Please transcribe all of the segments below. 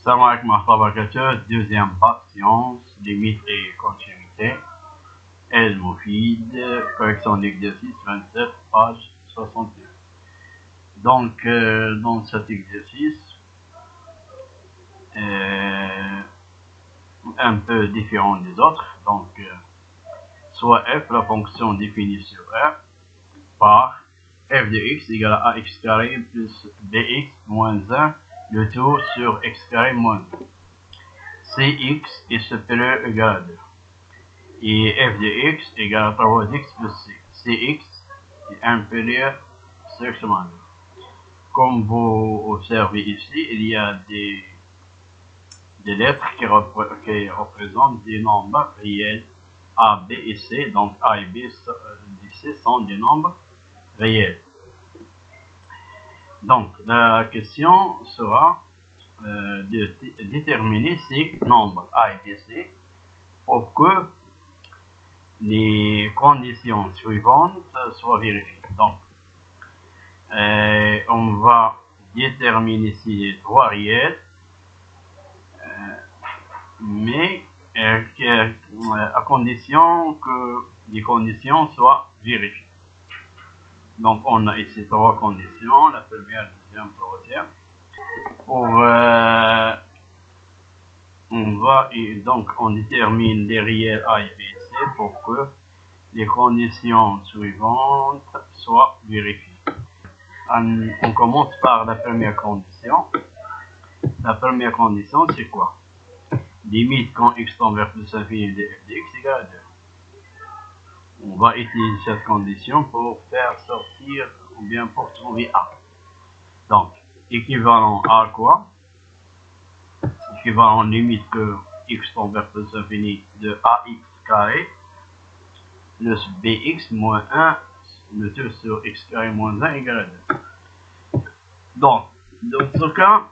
Salam alaikum wa rahmatullahi wa barakatuh. Deuxième patience, limite et continuité. El Moufid, correction d'exercice 27, page 62. Donc, dans cet exercice, un peu différent des autres, donc, soit f, la fonction définie sur R, par f de x égale à ax carré plus bx moins 1, le tout sur x carré moins 1. Cx est supérieur ou égal à 2. Et f de x égale à 3x plus c. Cx est inférieur sur x moins 2. Comme vous observez ici, il y a des lettres qui représentent des nombres réels A, B et C. Donc A et B et C sont des nombres réels. Donc la question sera de déterminer ces nombres A et B, C pour que les conditions suivantes soient vérifiées. Donc on va déterminer ici trois réels, mais à condition que les conditions soient vérifiées. Donc on a ici trois conditions, la première, deuxième, troisième. On détermine les réels A et B et C pour que les conditions suivantes soient vérifiées. On commence par la première condition. La première condition, c'est quoi? Limite quand x tend vers plus l'infini de f de x égale à 2. On va utiliser cette condition pour faire sortir ou bien pour trouver A. Donc, équivalent à quoi? Équivalent limite que x tend vers plus l'infini de ax carré plus bx moins 1, le tout sur x carré moins 1 égale à 2. Donc, dans ce cas,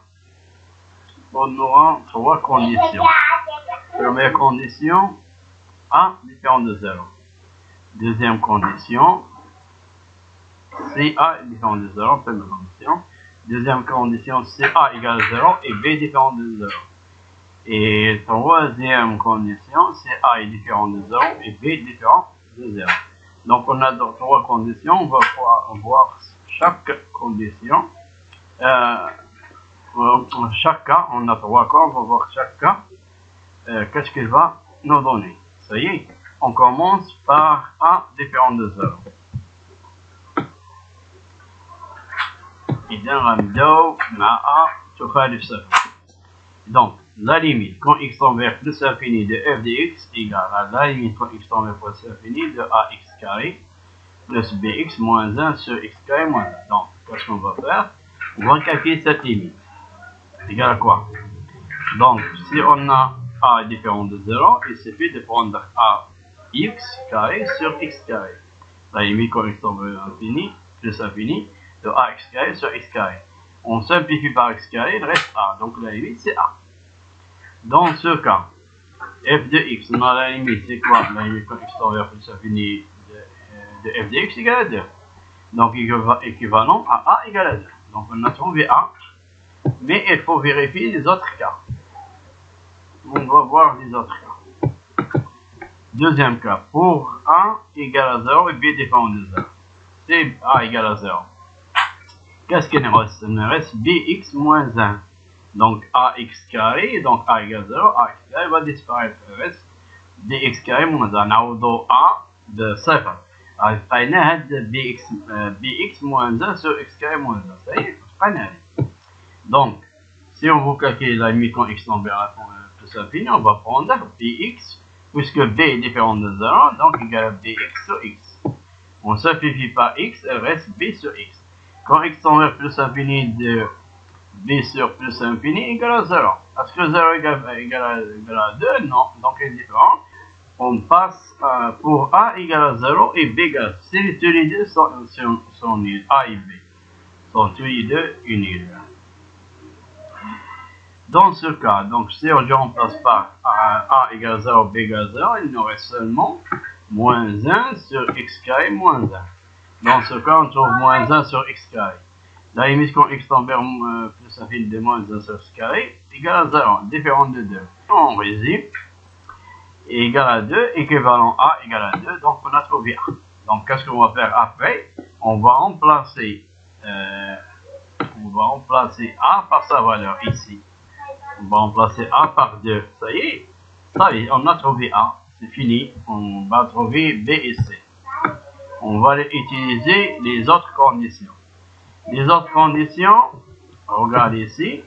on aura trois conditions. Première condition, A différent de 0. Deuxième condition, CA différent de 0. Première condition. Deuxième condition, CA égale 0 et B différent de 0. Et troisième condition, CA est différent de 0 et B différent de 0. Donc on a trois conditions, on va voir chaque condition. Chaque cas, on a trois cas, on va voir chaque cas, qu'est-ce qu'il va nous donner. Ça y est, on commence par A différent de 0. Donc, la limite quand x tend vers plus l'infini de f de x égale à la limite quand x tend vers plus l'infini de ax carré plus bx moins 1 sur x carré moins 1. Donc, qu'est-ce qu'on va faire? On va calculer cette limite. Égal à quoi? Donc, si on a a est différent de 0, il suffit de prendre ax carré sur x carré. La limite quand x tend vers l'infini plus l'infini de ax carré sur x carré. On simplifie par x carré, il reste a. Donc la limite c'est a. Dans ce cas, f de x, on a la limite, c'est quoi? La limite quand x tend vers plus l'infini de f de x égale à 2. Donc équivalent à a égale à 2. Donc on a trouvé a, mais il faut vérifier les autres cas. On va voir les autres cas. Deuxième cas, pour a égale à 0 et b dépend de 0. C'est a égale à 0. Qu'est-ce qu'il nous reste? Il nous reste bx moins 1. Donc ax carré, donc a égale 0, ax carré va disparaître. Il reste bx carré moins 1. نعوضو a de 0. لقينا هاد bx moins 1 sur x carré moins 1. Ça y est, لقينا. Donc, si on veut calculer la limite quand x tend vers plus l'infini, on va prendre bx, puisque b est différent de 0, donc égal à bx sur x. On simplifie par x, il reste b sur x. Quand x tend vers plus l'infini de b sur plus l'infini égale à 0. Est-ce que 0 égale à 2? Non, donc il est différent. On passe pour a égale à 0 et b égale à 0. Si tous les deux sont nuls, a et b sont tous les deux nuls. Dans ce cas, donc si on remplace par a égale à 0, b égale à 0, il nous reste seulement moins 1 sur x carré moins 1. Dans ce cas, on trouve moins 1 sur x carré. La limite quand x tend vers plus l'infini de moins 1 sur x carré égale à 0, différent de 2. On résume, égal à 2, équivalent A égale à 2, donc on a trouvé A. Donc qu'est-ce qu'on va faire après? On va remplacer A par sa valeur ici. On va remplacer A par 2. Ça y est, on a trouvé A. C'est fini. On va trouver B et C. On va utiliser les autres conditions. Les autres conditions, regardez ici,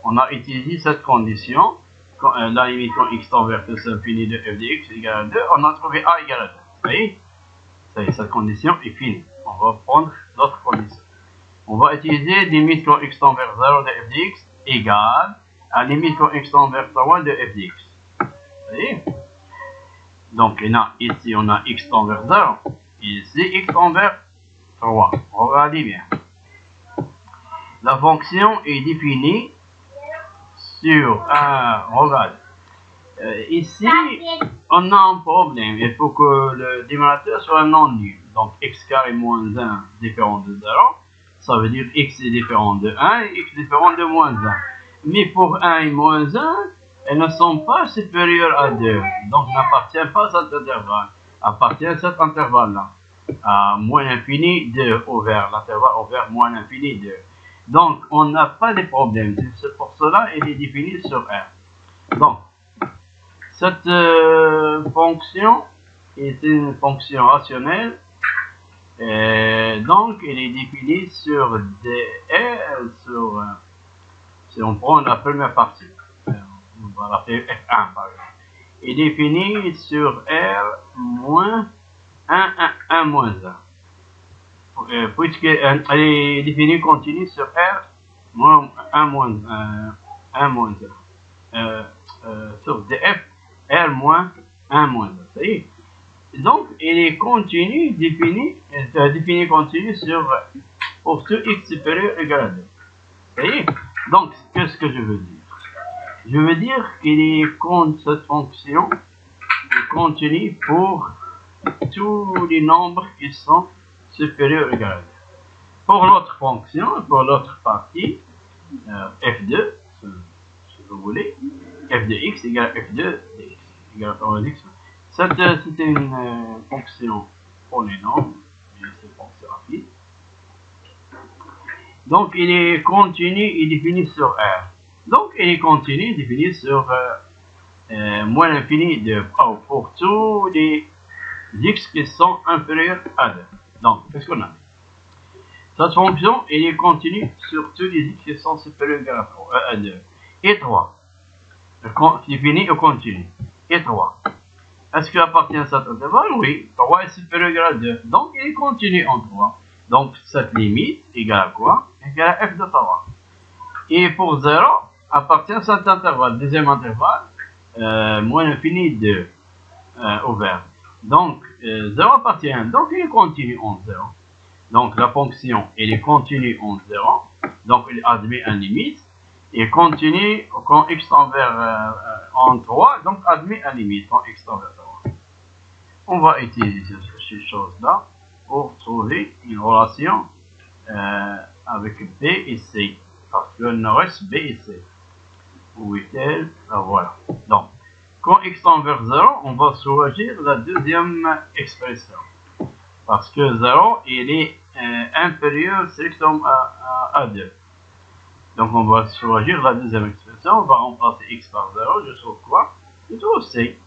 on a utilisé cette condition. Quand, la limite quand x tend vers plus l'infini de f de x égale à 2, on a trouvé A égale à 2. Ça y est, cette condition est finie. On va prendre d'autres conditions. On va utiliser limite quand x tend vers 0 de f de x égale à limite quand x tend vers 3 de f de x. Vous voyez? Donc ici on a x tend vers 0. Ici x tend vers 3. Regardez bien. La fonction est définie sur un... Regarde. Ici, on a un problème. Il faut que le dénominateur soit non nul. Donc x carré moins 1 différent de 0. Ça veut dire x est différent de 1 et x différent de moins 1. Mais pour 1 et moins 1, elles ne sont pas supérieures à 2. Donc n'appartient pas à cet intervalle. Appartient à cet intervalle-là. À moins l'infini 2 ouvert. L'intervalle ouvert moins l'infini 2. Donc on n'a pas de problème. C'est pour cela qu'elle est définie sur R. Donc, cette fonction est une fonction rationnelle. Donc, elle est définie sur DR, si on prend la première partie, on va l'appeler F1 par exemple. Elle est définie sur R moins 1 moins 1. Puisqu'elle est définie continue sur R moins 1 moins 1 moins 1. Sur df R moins 1 moins 1. Ça y est. Donc, elle est continue, définie continue pour tout x supérieur égal à 2. Vous voyez? Donc, qu'est-ce que je veux dire? Je veux dire cette fonction est continue pour tous les nombres qui sont supérieurs égal à 2. Pour l'autre fonction, pour l'autre partie, f2, si vous voulez, f de x égale à f2 de x égale à x. C'était une fonction pour les nombres, mais c'est une fonction rapide. Donc, il est continu et défini sur R. Donc, il est continu et défini sur moins l'infini de pour tous les x qui sont inférieurs à 2. Donc, qu'est-ce qu'on a? Cette fonction, elle est continue sur tous les x qui sont supérieurs à 2. Et 3. Défini et continu. Et 3. Est-ce qu'il appartient à cet intervalle? Oui. 3 est supérieur à 2. Donc, il est continu en 3. Donc, cette limite égale à quoi? Égale à f de 3. Et pour 0, appartient à cet intervalle. Deuxième intervalle, moins l'infini 2 ouvert. Donc, 0 appartient. Donc, il est continu en 0. Donc, la fonction, elle est continue en 0. Donc, elle admet une limite. Et continue quand x tend vers en 3. Donc, admet une limite quand x tend vers 3. On va utiliser ces choses-là pour trouver une relation avec B et C. Parce qu'il nous reste B et C. Où est-elle? Voilà. Donc, quand x tend vers 0, on va choisir la deuxième expression. Parce que 0, il est inférieur à 2. Donc, on va choisir la deuxième expression. On va remplacer x par 0. Je trouve quoi? Je trouve C.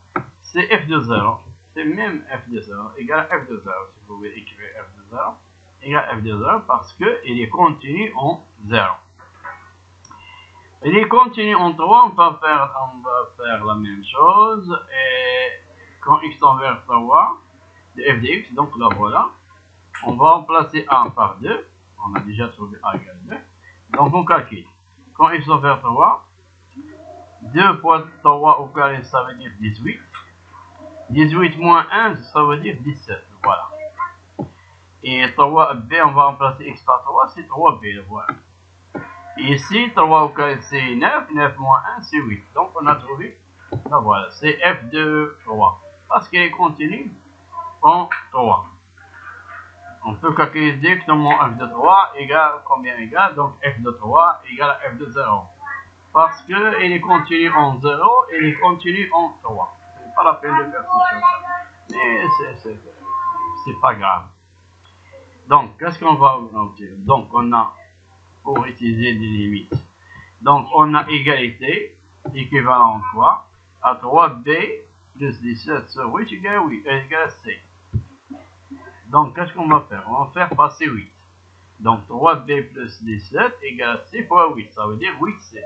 C'est f de 0. C'est même f de 0 égale à f de 0. Si vous voulez écrire f de 0 égale à f de 0 parce qu'il est continu en 0. Il est continu en 3. On va faire la même chose. Et quand x tend vers 3 de f de x, donc là voilà. On va remplacer 1 par 2. On a déjà trouvé a égale 2. Donc on calcule. Quand x tend vers 3, 2 fois 3 au carré, ça veut dire 18. 18 moins 1, ça veut dire 17. Voilà. Et 3b, on va remplacer x par 3, c'est 3b. Voilà. Et ici, 3 au carré, c'est 9. 9 moins 1, c'est 8. Donc on a trouvé. Là, voilà. C'est f de 3. Parce qu'il est continu en 3. On peut calculer directement f de 3 égale combien égale, donc f de 3 égale à f de 0. Parce que il est continu en 0 et il est continu en 3. C'est pas la peine de faire ces choses. Mais c'est pas grave. Donc, qu'est-ce qu'on va obtenir? Donc, on a, pour utiliser des limites, donc on a égalité, équivalent quoi? À 3b plus 17 sur 8 égale c. Donc, qu'est-ce qu'on va faire? On va faire passer 8. Donc, 3b plus 17 égale c fois 8. Ça veut dire 8c.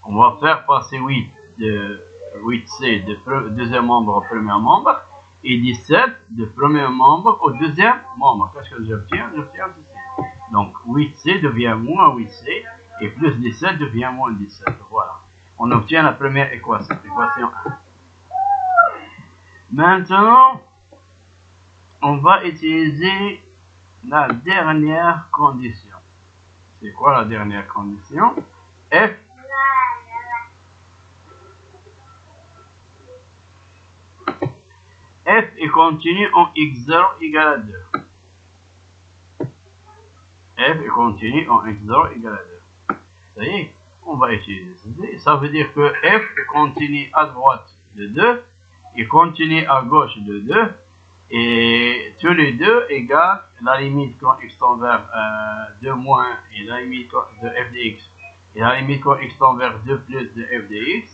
On va faire passer 8c de deuxième membre au premier membre et 17 de premier membre au deuxième membre. Qu'est-ce que j'obtiens? J'obtiens ceci. Donc, 8c devient moins 8c et plus 17 devient moins 17. Voilà. On obtient la première équation, équation 1. Maintenant, on va utiliser la dernière condition. C'est quoi la dernière condition? F est continu en x0 égale à 2. F est continu en x0 égale à 2. Ça y est, on va utiliser. Ça veut dire que f est continu à droite de 2 et continu à gauche de 2. Et tous les deux égale la limite quand x tend vers 2 moins et la limite de f de x et la limite quand x tend vers 2 plus de f de x.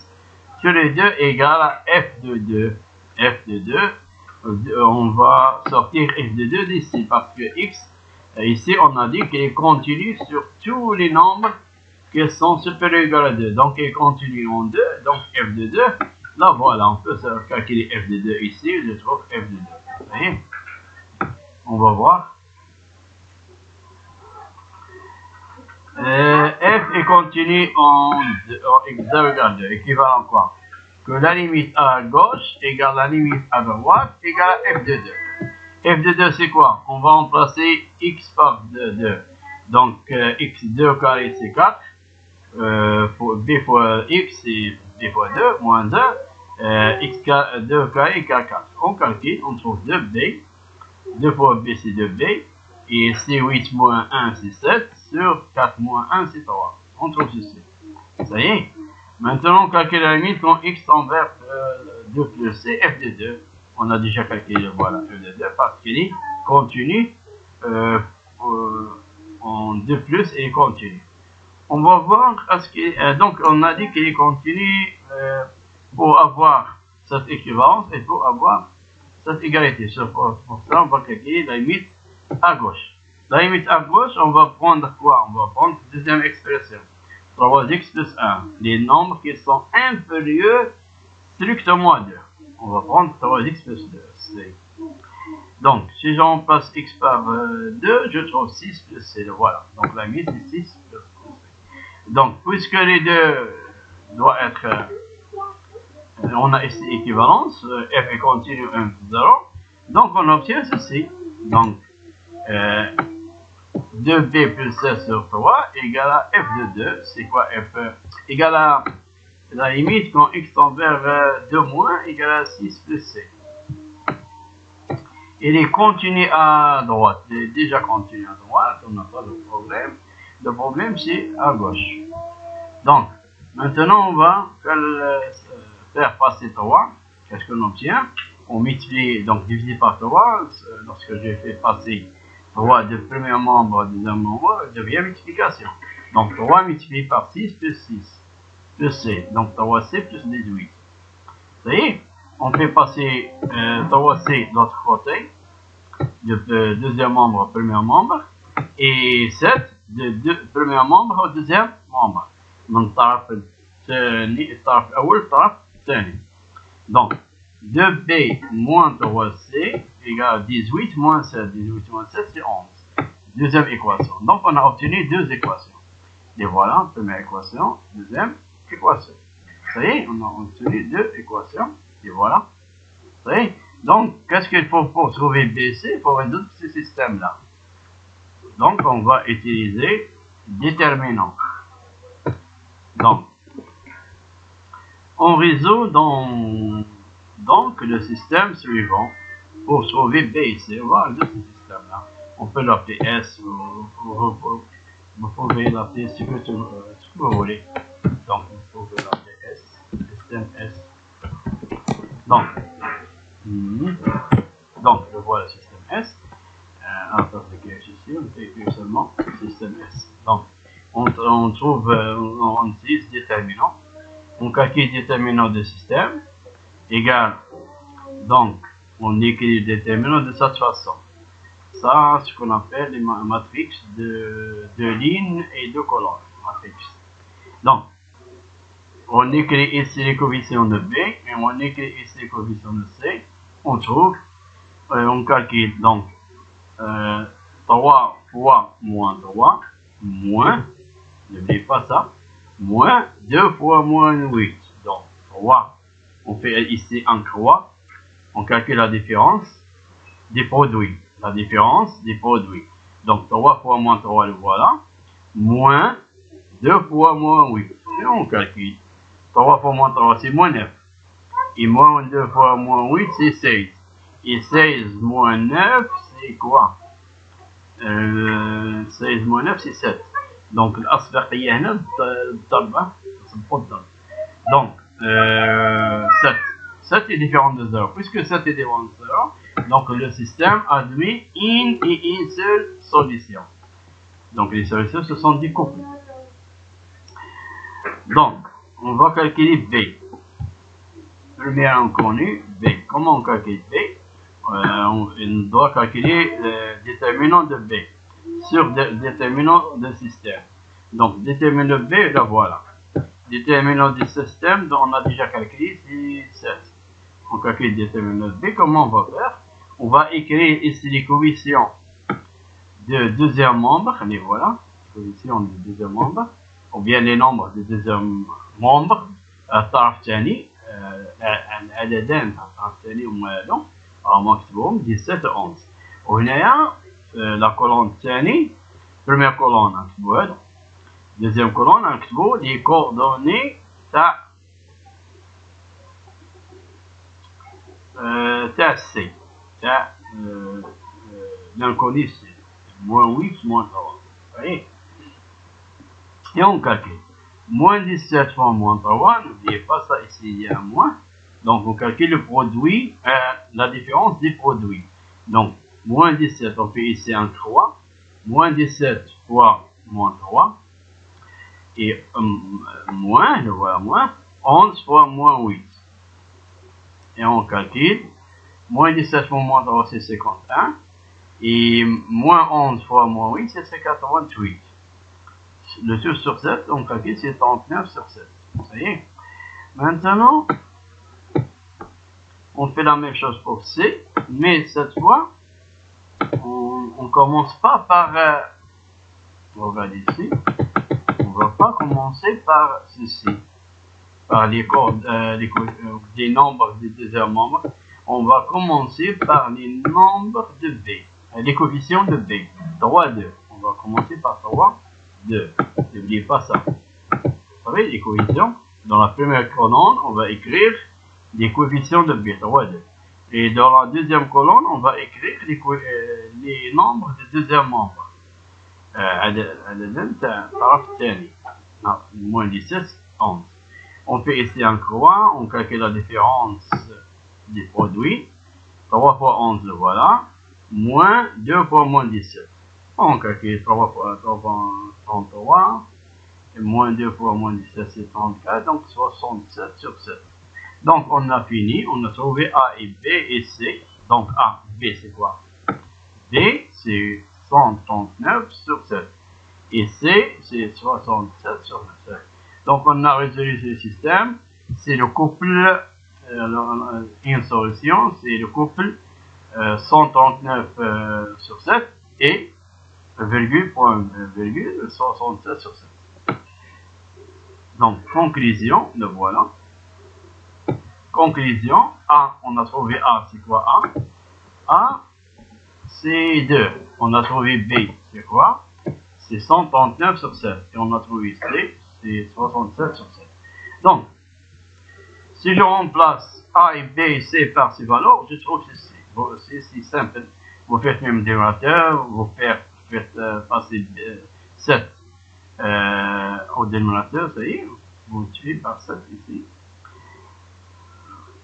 Tous les deux égale à f de 2. F de 2. On va sortir f de 2 d'ici parce que x, ici on a dit qu'il est continu sur tous les nombres qui sont supérieurs ou égaux à 2. Donc il est continu en 2, donc f de 2. Là voilà, on peut calculer f de 2 ici, je trouve f de 2. Vous voyez? On va voir. F est continu en x0 égale 2, équivalent quoi? Que la limite à gauche égale la limite à droite égale à f de 2. F de 2 c'est quoi? On va remplacer x par 2. Donc x2 carré c'est 4. B fois x c'est b fois 2 moins 1. x2 carré égale 4. On calcule, on trouve 2b. 2 fois b c'est 2b. Et c8 moins 1 c'est 7. Sur 4 moins 1 c'est 3. On trouve ceci. Ça y est. Maintenant, on calcule la limite quand x tend vers 2 plus c, f de 2. On a déjà calculé, voilà, f de 2 parce qu'il est continu en 2 plus et continu. On va voir, donc on a dit qu'il est continu pour avoir cette équivalence et pour avoir cette égalité. Pour ça, on va calculer la limite à gauche. La limite à gauche, on va prendre quoi? On va prendre la deuxième expression. 3x plus 1. Les nombres qui sont inférieurs strictement à 2. On va prendre 3x plus 2. C. Donc, si je remplace x par 2, je trouve 6 plus c. Voilà. Donc, la limite est 6 plus c. Donc, puisque les deux doivent être... on a ici équivalence. F est continu 1 plus 0. Donc, on obtient ceci. Donc, 2b plus c sur 3 égale à f de 2. C'est quoi f? Égale à la limite quand x tend vers 2 moins égale à 6 plus c. Il est continu à droite. Il est déjà continu à droite. On n'a pas de problème. Le problème c'est à gauche. Donc, maintenant on va faire passer 3. Qu'est-ce qu'on obtient? On multiplie, donc divisé par 3. Lorsque j'ai fait passer 3 de premier membre au deuxième membre, devient multiplication. Donc 3 multiplié par 6 plus 6 plus c. Donc 3c plus 18. Vous voyez, on fait passer 3c de l'autre côté, de deuxième membre au premier membre, et 7 de premier membre au deuxième membre. من الطرف الثاني الطرف الأول الطرف الثاني. Donc 2b moins 3c égale 18 moins 7. 18 moins 7 c'est 11. Deuxième équation. Donc on a obtenu deux équations. Et voilà, première équation, deuxième équation. Ça y est, on a obtenu deux équations. Et voilà. Ça y est. Donc, qu'est-ce qu'il faut pour trouver BC? Il faut résoudre ce système-là. Donc, on va utiliser déterminant. Donc, on résout donc le système suivant pour trouver B et C. On va résoudre ce système. système-là. On peut l'appeler S, vous pouvez l'appeler ce que vous voulez. Donc, vous pouvez l'appeler S, système S. Donc, je vois le système S. À la place de cache ici, on peut écrire seulement système S. Donc, on trouve, on utilise déterminant. On calcule déterminant de système égale, donc, on écrit le déterminant de cette façon. Ça, ce qu'on appelle les matrices de lignes et de colonnes. Donc, on écrit ici les coefficients de B et on écrit ici les coefficients de C. On trouve, on calcule donc 3 fois moins 3, moins, n'oubliez pas ça, moins 2 fois moins 8. Donc 3, on fait ici un croix, on calcule la différence des produits. La différence des produits. Donc 3 fois moins 3, le voilà, moins 2 fois moins 8. Et on calcule. 3 fois moins 3, c'est moins 9. Et moins 2 fois moins 8, c'est 16. Et 16 moins 9, c'est quoi? 16 moins 9, c'est 7. Donc, الأصبحية هنا بالضربة تفضل. Donc, 7. 7 est différent de 0. Puisque 7 est différent de 0, donc le système admet une et une seule solution. Donc, les solutions, ce sont des couples. Donc, on va calculer B. Premier inconnu, B. Comment on calcule B? On doit calculer le déterminant de B sur le déterminant de système. Donc, déterminant B, là voilà. Déterminant du système, dont on a déjà calculé, c'est 7. On calcule le déterminant de B. Comment on va faire? On va écrire ici les coefficients de deuxième membre, les voilà. Les coefficients du deuxième membre, ou bien les nombres du deuxième membre, الطرف الثاني العددان الطرف الثاني هما هادو راهم مكتوبهم 17 و 11 وهنايا لا كولون الثاني بروميير كولون نكتبو هادو دوزيام كولون نكتبو لي كوردوني تاع السي تاع l'inconnu C moins 8 moins 3 voyez. Et on calcule moins 17 fois moins 3, n'oubliez pas ça ici, il y a un moins. Donc, on calcule le produit, la différence des produits. Donc, moins 17, on fait ici un 3. Moins 17 fois moins 3. Et moins, je vois moins, 11 fois moins 8. Et on calcule. Moins 17 fois moins 3, c'est 51. Et moins 11 fois moins 8, c'est 88. Le 2 sur 7, on calcule, c'est 39 sur 7. Vous voyez? Maintenant, on fait la même chose pour C, mais cette fois, on ne commence pas par... on va ici. On ne va pas commencer par ceci. Par les nombres des deuxième membres. On va commencer par les nombres de B. Les coefficients de B. 3, 2. On va commencer par 3. 2. N'oubliez pas ça. Vous savez, les coefficients, dans la première colonne, on va écrire les coefficients de B, 3, 2. Et dans la deuxième colonne, on va écrire les nombres des deuxième membres. Moins 17, 11. On fait ici un croix, on calcule la différence des produits. 3 fois 11, le voilà. Moins 2 fois moins 17. On calcule 3 fois 3 fois 33, et moins 2 fois moins 17, c'est 34, donc 67 sur 7. Donc on a fini, on a trouvé A et B et C. Donc A, B c'est quoi? B c'est 139 sur 7. Et C c'est 67 sur 7. Donc on a résolu ce système. C'est le couple, une solution, c'est le couple 139 sur 7 et virgule, point virgule, 67 sur 7. Donc, conclusion, le voilà. Conclusion, A, on a trouvé A, c'est quoi A? A, c'est 2. On a trouvé B, c'est quoi? C'est 139 sur 7. Et on a trouvé C, c'est 67 sur 7. Donc, si je remplace A et B et C par ces valeurs, je trouve ceci. Bon, c'est si simple. vous faites même dénominateur, vous faites passer 7 au dénominateur, ça y est, vous multipliez par 7 ici.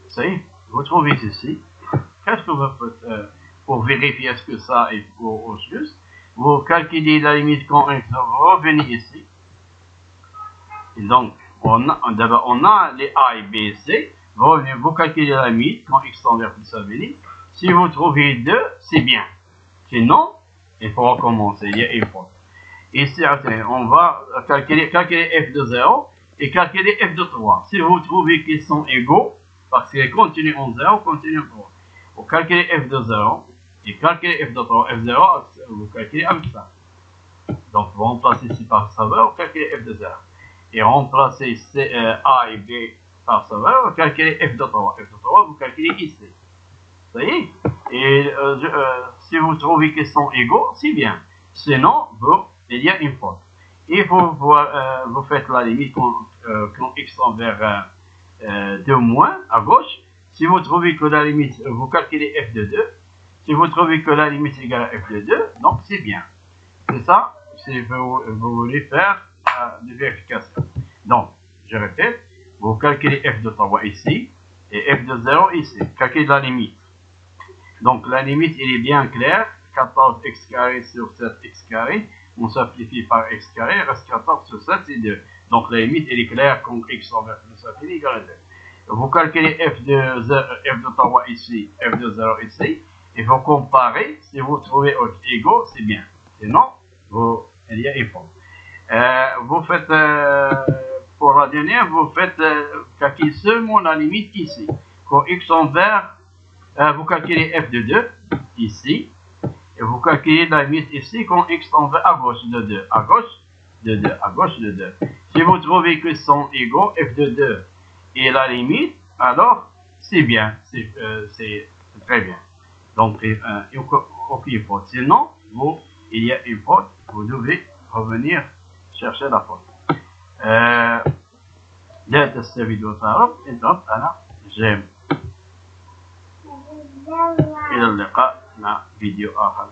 Ça y est, vous trouvez ceci. Qu'est-ce que vous faites pour vérifier est-ce que ça est au juste? Vous calculez la limite quand vous revenez ici. Et donc, d'abord, on a les A et B et C. Vous calculez la limite quand x tend vers plus infini. Si vous trouvez 2, c'est bien. Sinon, il faut recommencer. Il y a une faute. Ici, on va calculer f de 0 et calculer f de 3. Si vous trouvez qu'ils sont égaux, parce qu'ils continuent en 0, continuent en 3. Vous calculez f de 0 et calculez f de 3. F0, vous calculez avec ça. Donc, vous remplacez ici par saveur, vous calculez f de 0. Et remplacez A et B par saveur, vous calculez f de 3. F de 3, vous calculez ici. Ça y est. Et si vous trouvez qu'ils sont égaux, c'est bien. Sinon, il y a une faute. Et vous faites la limite quand x tend vers 2 moins à gauche. Si vous trouvez que la limite, vous calculez f de 2. Si vous trouvez que la limite est égale à f de 2, donc c'est bien. C'est ça, si vous voulez faire de vérification. Donc, je répète, vous calculez f de 3 ici et f de 0 ici. Calculez la limite. Donc, la limite, elle est bien claire. 14x carré sur 7x carré. On simplifie par x carré. Il reste 14 sur 7, c'est 2. Donc, la limite, elle est claire quand x tend vers plus infini égale à 2. Vous calculez f de 3 ici, f de 0 ici. Et vous comparez. Si vous trouvez égaux, c'est bien. Sinon, il y a une faute. Vous faites, pour la dernière, vous faites calculer seulement la limite ici. Quand x tend vers, vous calculez f de 2 ici. Et vous calculez la limite ici quand x tend vers à gauche de 2. À gauche de 2. À gauche de 2. Si vous trouvez qu'ils sont égaux, f de 2 et la limite, alors c'est bien. C'est très bien. Donc, il n'y a aucune faute. Sinon, il y a une faute. Vous devez revenir chercher la faute. لا تستفيدوا تعرف اضغط على جيم. إلى اللقاء مع فيديو آخر.